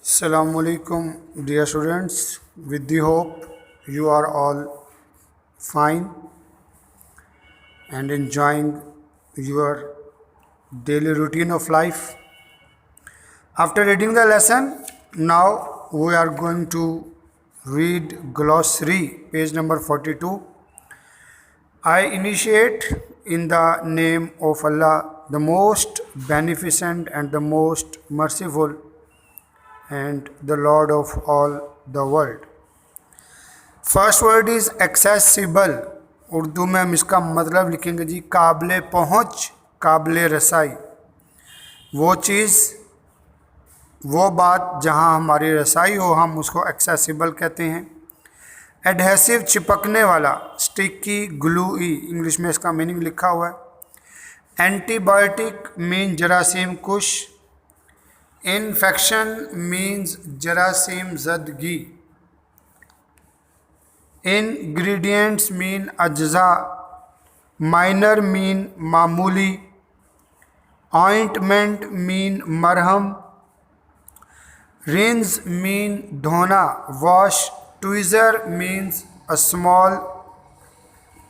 Assalamu alaikum, dear students. With the hope you are all fine and enjoying your daily routine of life. After reading the lesson, now we are going to read glossary, page number 42. I initiate in the name of Allah, the most beneficent and the most merciful, and the Lord of all the world. First word is accessible. Urdu में हम इसका मतलब लिखेंगे जी काबिल पहुँच, काबिल रसाई। वो चीज़, वो बात जहाँ हमारी रसाई हो, हम उसको एक्सेसिबल कहते हैं। एडहेसिव, चिपकने वाला। स्टिकी, ग्लूई, इंग्लिश में इसका मीनिंग लिखा हुआ है। एंटीबायोटिक मीन जरासीम कुश। इन्फेक्शन मीन्स जरासीम ज़दगी। इंग्रेडिएंट्स मीन अज्जा। माइनर मीन मामूली। ऑइंटमेंट मीन मरहम। रिंस मीन धोना, wash. Tweezer means a small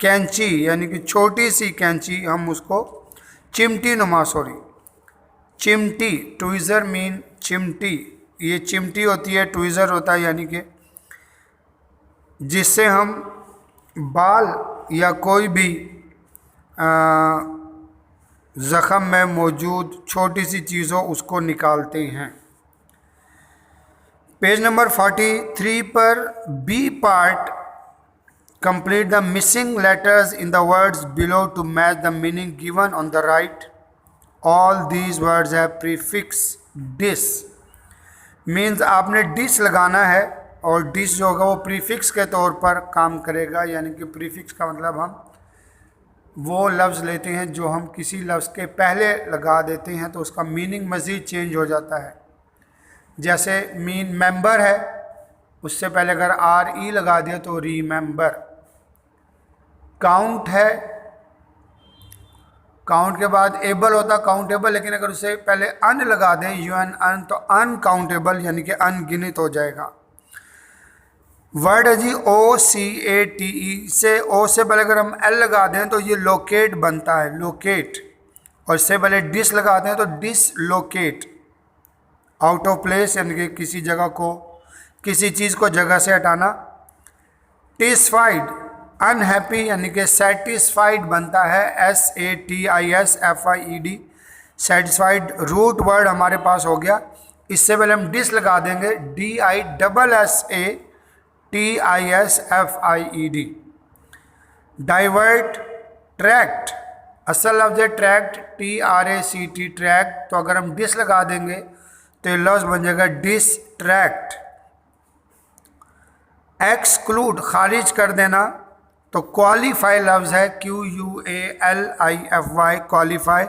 कैंची, यानी कि छोटी सी कैंची, हम उसको चिमटी नुमा, चिमटी। ट्विज़र मीन चिमटी, ये चिमटी होती है, ट्विज़र होता है, यानी कि जिससे हम बाल या कोई भी ज़ख़म में मौजूद छोटी सी चीज़ हो उसको निकालते हैं। पेज नंबर 43 पर B part, complete the missing letters in the words below to match the meaning given on the right. All these words have prefix dis, means आपने dis लगाना है, और dis जो होगा वो प्रीफिक्स के तौर पर काम करेगा। यानी कि प्रीफिक्स का मतलब हम वो लफ्ज़ लेते हैं जो हम किसी लफ्ज़ के पहले लगा देते हैं तो उसका मीनिंग मज़ीद चेंज हो जाता है। जैसे मीन मेंबर है, उससे पहले अगर आर ई लगा दिया तो रीमेंबर। काउंट है, काउंट के बाद एबल होता काउंटेबल, लेकिन अगर उससे पहले अन लगा दें, यू एन अन, तो अनकाउंटेबल यानी कि अनगिनित हो जाएगा। वर्ड है जी ओ सी ए टी ई, से ओ से पहले अगर हम एल लगा दें तो ये लोकेट बनता है, लोकेट। और इससे पहले डिस लगा दें तो डिसलोकेट, आउट ऑफ प्लेस, यानी कि किसी जगह को, किसी चीज़ को जगह से हटाना। टिस्फाइड, अनहैप्पी, यानी कि सेटिस्फाइड बनता है, SATISFIED, सेटिस्फाइड। रूट वर्ड हमारे पास हो गया। इससे पहले हम डिस लगा देंगे, DISSATISFIED। डाइवर्ट, ट्रैक्ट, असल लफ्ज़ है ट्रैक्ट, TRACT, ट्रैक्ट। तो अगर हम डिस लगा देंगे तो ये लफ्ज़ बन जाएगा डिसट्रैक्ट। एक्सक्लूड, खारिज कर देना, तो क्वालिफाई लफ्ज़ है, QUALIFY, क्वालिफाई।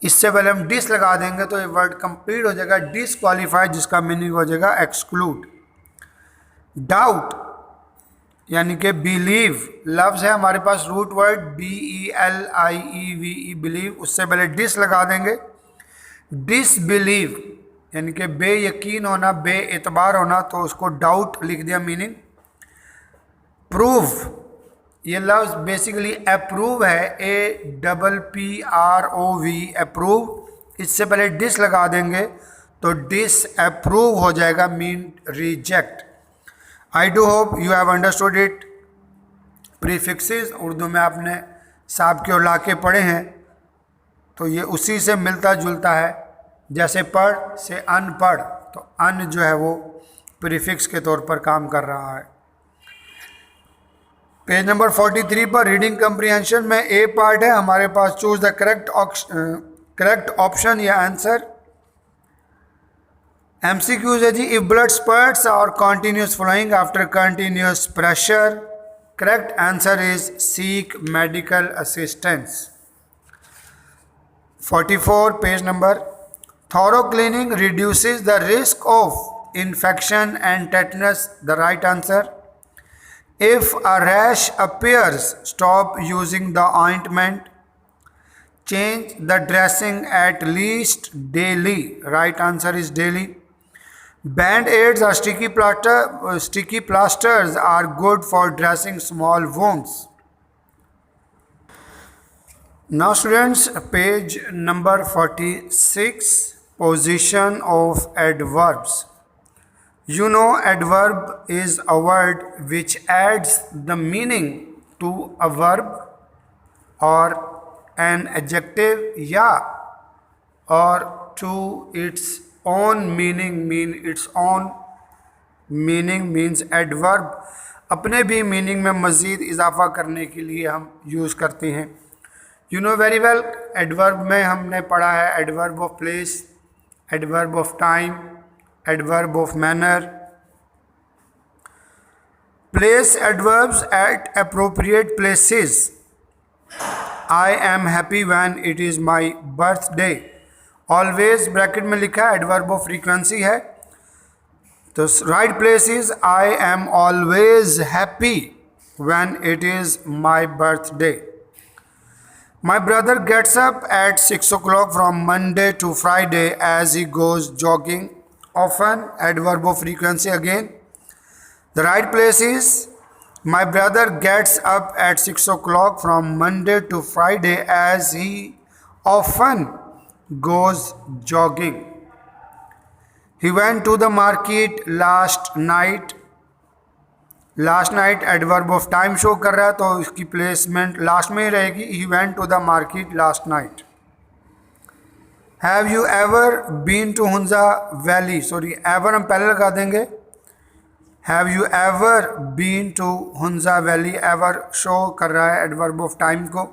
इससे पहले हम डिस लगा देंगे तो ये वर्ड कंप्लीट हो जाएगा डिसक्वालीफाई, जिसका मीनिंग हो जाएगा एक्सक्लूड। डाउट, यानी कि बिलीव, लफ्ज़ है हमारे पास रूट वर्ड BELIEVE, बिलीव। उससे पहले डिस लगा देंगे, डिसबिलीव, यानी कि बेयकीन होना, बेएतबार होना, तो उसको डाउट लिख दिया, मीनिंग। प्रूव, ये लफ्ज़ बेसिकली अप्रूव है, APPROV, अप्रूव। इससे पहले डिस लगा देंगे तो डिसअप्रूव हो जाएगा, mean reject. I do hope you have understood it. Prefixes Urdu में आपने साहब की और लाके पढ़े हैं, तो ये उसी से मिलता जुलता है। जैसे पढ़ से अनपढ़, तो अन जो है वो प्रीफिक्स के तौर पर काम कर रहा है। पेज नंबर 43 पर रीडिंग कम्प्रीहेंशन में ए पार्ट है हमारे पास, चूज द करेक्ट ऑप्शन या आंसर। MCQs है जी, इफ ब्लड स्पर्ट्स और continuous flowing after continuous pressure, correct answer is seek medical assistance. 44 page number, thorough cleaning reduces the risk of infection and tetanus, the right answer. If a rash appears, stop using the ointment. change the dressing at least daily. Right answer is daily. Band-aids or sticky plasters are good for dressing small wounds. Now students, page number 46, position of adverbs. You know, adverb is a word which adds the meaning to a verb or an adjective, or to its own meaning, means adverb अपने भी meaning में मज़ीद इजाफा करने के लिए हम use करते हैं. You know very well, adverb में हमने पढ़ा है adverb of place, adverb of time, adverb of manner. Place adverbs eight appropriate places. I am happy when it is my birthday. Always bracket में लिखा है, एडवर्ब ऑफ फ्रीक्वेंसी है, तो right place is I am always happy when it is my birthday. My brother gets up at 6 o'clock from Monday to Friday as he goes jogging. Often, adverb of frequency again. The right place is my brother gets up at 6 o'clock from Monday to Friday as he often goes jogging. He went to the market last night. Last night adverb of time show कर रहा है, तो इसकी placement last में ही रहेगी. He went to the market last night. Have you ever been to Hunza valley. Sorry, ever हम पहले लगा देंगे. Have you ever been to Hunza valley, ever show कर रहा है एडवर्ब ऑफ टाइम को.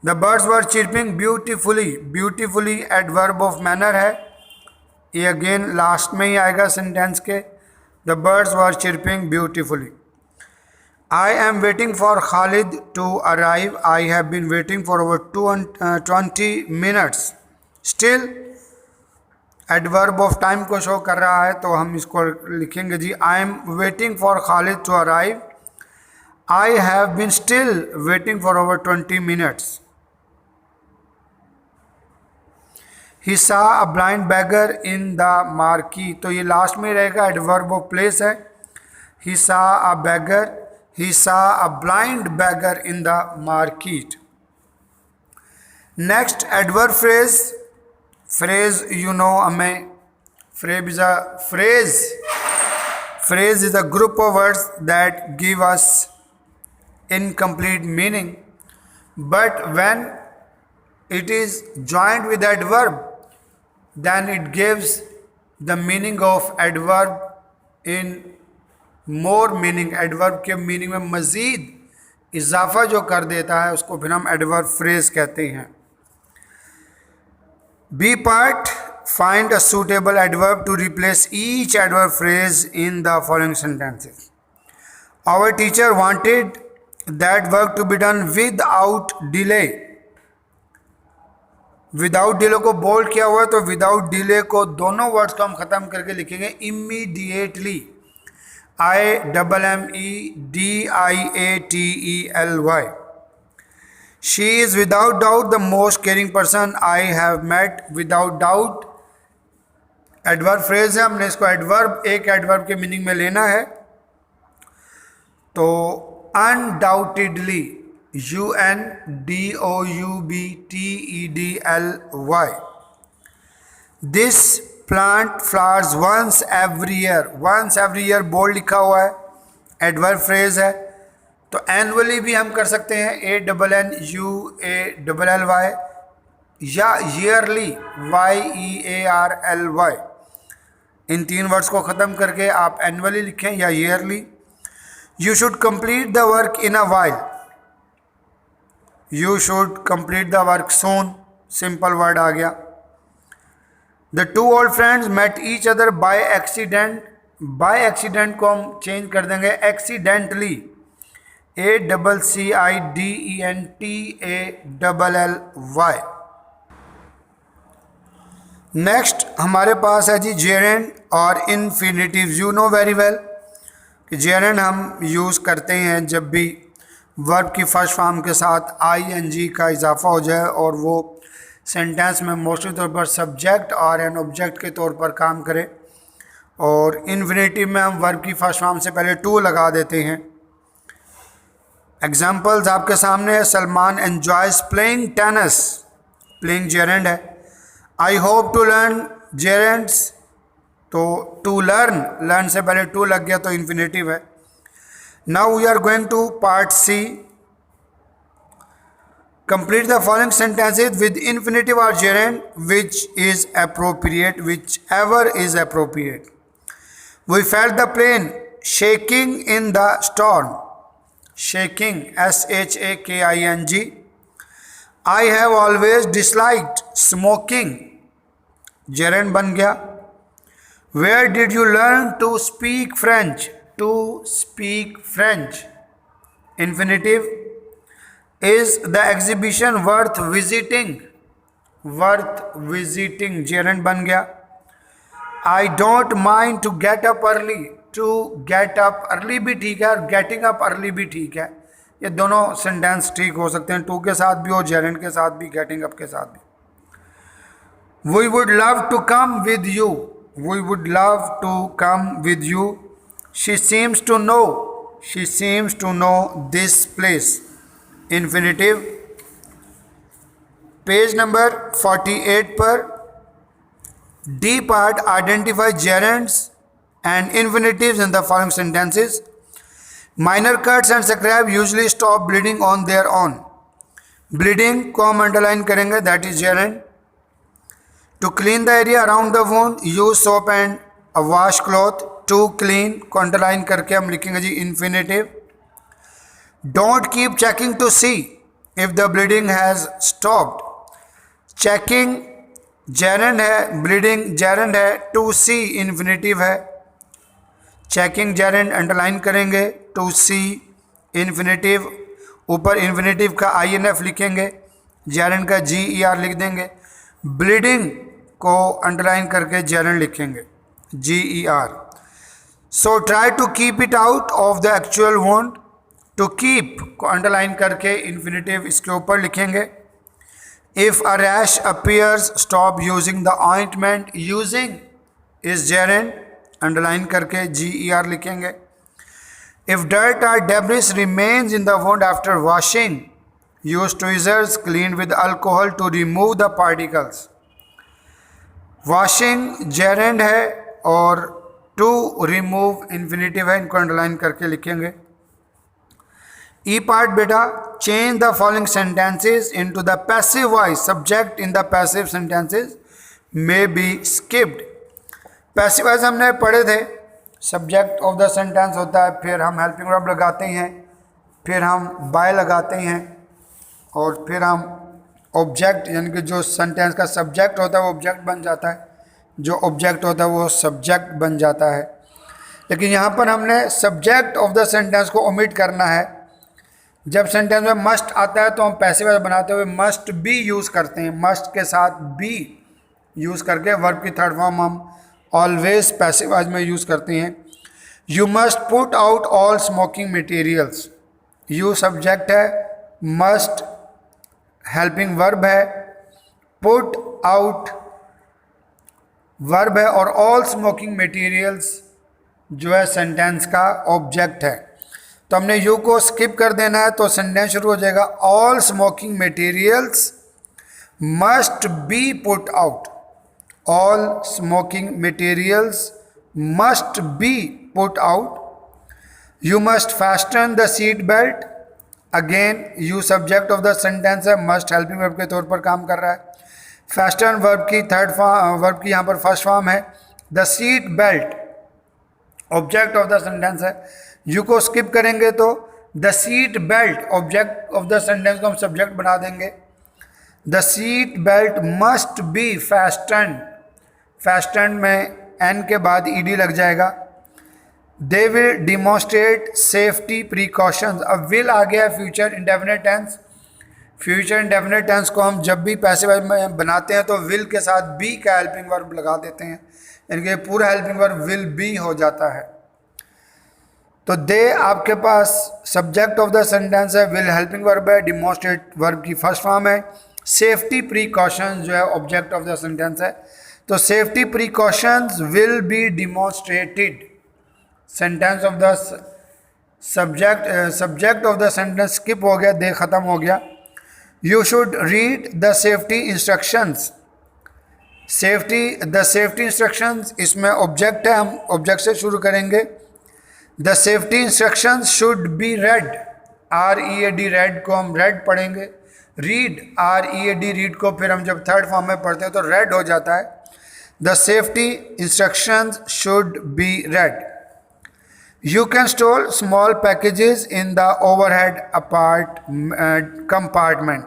The birds were chirping beautifully. Beautifully adverb of manner है, ये अगेन लास्ट में ही आएगा सेंटेंस के. The birds were chirping beautifully. I am waiting for Khalid to arrive. I have been waiting for over 20 minutes. Still, adverb of time को show कर रहा है, तो हम इसको लिखेंगे जी. I am waiting for Khalid to arrive. I have been still waiting for over 20 minutes. He saw a blind beggar in the market. तो ये लास्ट में रहेगा, एडवर्ब ऑफ प्लेस है. He saw a beggar. He saw a blind beggar in the market. Next, adverb phrase. Phrase, you know, हमें phrase is a phrase. Phrase is a group of words that give us incomplete meaning, but when it is joined with adverb, then it gives the meaning of adverb in more meaning. adverb के meaning में मज़ीद इजाफा जो कर देता है उसको फिर हम adverb phrase कहते हैं. B part, find a suitable adverb to replace each adverb phrase in the following sentences. Our teacher wanted that work to be done without delay. Without delay को बोल्ड किया हुआ है, तो विदाउट डिले को दोनों words को हम ख़त्म करके लिखेंगे immediately. IMMEDIATELY. She is without doubt the most caring person I have met. Without doubt adverb phrase है, हमने इसको एडवर्ब, एक एडवर्ब के मीनिंग में लेना है, तो undoubtedly, UNDOUBTEDLY. This plant flowers once every year. Once every year bold लिखा हुआ है, एडवर्ब फ्रेज है, तो एनुअली भी हम कर सकते हैं, ANNUALLY, या ईयरली, YEARLY. इन तीन वर्ड्स को ख़त्म करके आप एनुअली लिखें या yearly. You should complete the work in a while. You should complete the work soon. Simple word आ गया. The two old friends met each other by accident. By accident को हम चेंज कर देंगे accidentally. ACCIDENTALLY. नेक्स्ट हमारे पास है जी gerund और infinitive. You know very well कि gerund हम यूज़ करते हैं जब भी वर्ब की फर्स्ट फॉर्म के साथ आईएनजी का इजाफा हो जाए और वो सेंटेंस में मोस्टली तौर पर सब्जेक्ट और एन ऑब्जेक्ट के तौर पर काम करे। और इन्फिनेटिव में हम वर्ब की फर्स्ट फॉर्म से पहले टू लगा देते हैं। एग्जाम्पल्स आपके सामने है। Salman enjoys playing tennis, playing gerund है। आई होप टू लर्न जेरेंड्स, तो टू लर्न, लर्न से पहले टू लग गया तो इन्फिनेटिव है। Now we are going to part C. Complete the following sentences with infinitive और gerund which is appropriate, whichever is appropriate. We felt the plane shaking in the storm, shaking, SHAKING. I have always disliked smoking, gerund बन गया। Where did you learn to speak French? To speak French, infinitive. Is the exhibition worth visiting? Worth visiting, gerund बन गया। I don't mind to get up early. To get up early भी ठीक है और getting up early भी ठीक है। ये दोनों सेंटेंस ठीक हो सकते हैं, टू के साथ भी और जेरेंड के साथ भी, गेटिंग अप के साथ भी। We would love to come with you, we would love to come with you. She seems to know, she seems to know this place, infinitive. Page number 48 पर D part, identify gerunds and infinitives in the following sentences. Minor cuts and scrap usually stop bleeding on their own. Bleeding को हम underline करेंगे, that is gerund. To clean the area around the wound, use soap and a washcloth. To clean को underline करके हम लिखेंगे जी infinitive. Don't keep checking to see if the bleeding has stopped. Checking gerund है, bleeding gerund है, to see infinitive है। Checking gerund underline करेंगे, to C infinitive, ऊपर infinitive का INF लिखेंगे, जेरेंड का GER लिख देंगे। ब्लीडिंग को अंडरलाइन करके जेरेंड लिखेंगे, GER। So try to keep it out of the actual wound, to keep को अंडरलाइन करके इन्फिनेटिव इसके ऊपर लिखेंगे। If a rash appears stop using the ointment, using is gerund, underline करके GER लिखेंगे। इफ डर्ट और debris remains in the wound after washing, use tweezers clean with alcohol to remove the particles. Washing gerund है और to remove infinitive है, इनको underline करके लिखेंगे। ई part बेटा, change the following sentences into the passive voice, subject in the passive sentences may be skipped. Passive voice हमने पढ़े थे, सब्जेक्ट ऑफ द सेंटेंस होता है, फिर हम हेल्पिंग वर्ब लगाते हैं, फिर हम बाय लगाते हैं और फिर हम ऑब्जेक्ट, यानी कि जो सेंटेंस का सब्जेक्ट होता है वो ऑब्जेक्ट बन जाता है, जो ऑब्जेक्ट होता है वो सब्जेक्ट बन जाता है। लेकिन यहाँ पर हमने सब्जेक्ट ऑफ द सेंटेंस को ओमिट करना है। जब सेंटेंस में मस्ट आता है तो हम पैसिव वॉइस बनाते हुए मस्ट बी यूज़ करते हैं, मस्ट के साथ बी यूज़ करके वर्ब की थर्ड फॉर्म हम ऑलवेज पैसिव वॉइस में यूज़ करते हैं। You must put out all smoking materials, you subject है, मस्ट हेल्पिंग वर्ब है, पुट आउट वर्ब है और ऑल स्मोकिंग मटेरियल्स जो है सेंटेंस का ऑब्जेक्ट है। तो हमने यू को स्किप कर देना है तो सेंटेंस शुरू हो जाएगा, all smoking materials must be put out, all smoking materials must be put out. You must fasten the seat belt. Again you subject of the sentence है, must helping verb के तौर पर काम कर रहा है। fasten verb की third form, verb की यहाँ पर फर्स्ट फॉर्म है। the seat belt object of the sentence है। you को skip करेंगे तो the seat belt object of the sentence को हम subject बना देंगे। the seat belt must be fastened, fastened में एन के बाद ईडी लग जाएगा। They will demonstrate safety precautions, अब विल आ गया future indefinite tense. Future indefinite tense को हम जब भी पैसिव वॉइस में बनाते हैं तो विल के साथ बी का हेल्पिंग वर्ब लगा देते हैं, यानी कि पूरा हेल्पिंग वर्ब विल बी हो जाता है। तो दे आपके पास सब्जेक्ट ऑफ द सेंटेंस है, विल हेल्पिंग वर्ब है, डिमॉन्स्ट्रेट वर्ब की फर्स्ट फॉर्म है, सेफ्टी प्रिकॉशंस जो है ऑब्जेक्ट ऑफ द सेंटेंस है। तो safety precautions will be demonstrated, sentence of the subject of the sentence skip हो गया, दे खत्म हो गया। You should read the safety instructions, the safety instructions इसमें ऑब्जेक्ट है, हम ऑब्जेक्ट से शुरू करेंगे। The safety instructions should be red, READ red को हम रेड पढ़ेंगे। रीड READ रीड को फिर हम जब थर्ड फॉर्म में पढ़ते हैं तो रेड हो जाता है। The safety instructions should be red. You can store small packages in the overhead compartment.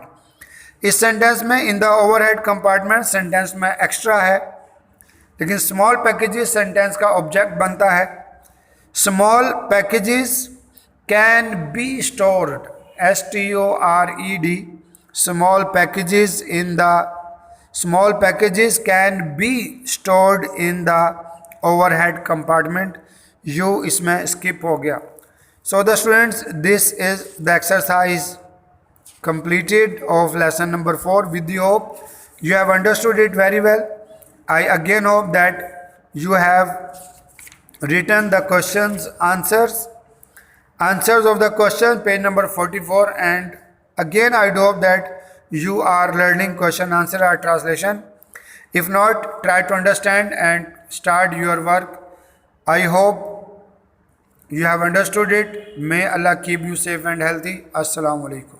इस सेंटेंस में in the overhead compartment sentence में एक्स्ट्रा है, लेकिन स्मॉल पैकेजेस सेंटेंस का ऑब्जेक्ट बनता है। Small packages can be stored, STORED, small packages small packages can be stored in the overhead compartment। You इसमें skip हो गया। So the students, this is the exercise completed of lesson number 4 with the hope you have understood it very well. I again hope that you have written the questions answers of the question page number 44, and again I do hope that you are learning question answer or translation. If not, try to understand and start your work. I hope you have understood it. May Allah keep you safe and healthy. Assalamu alaikum.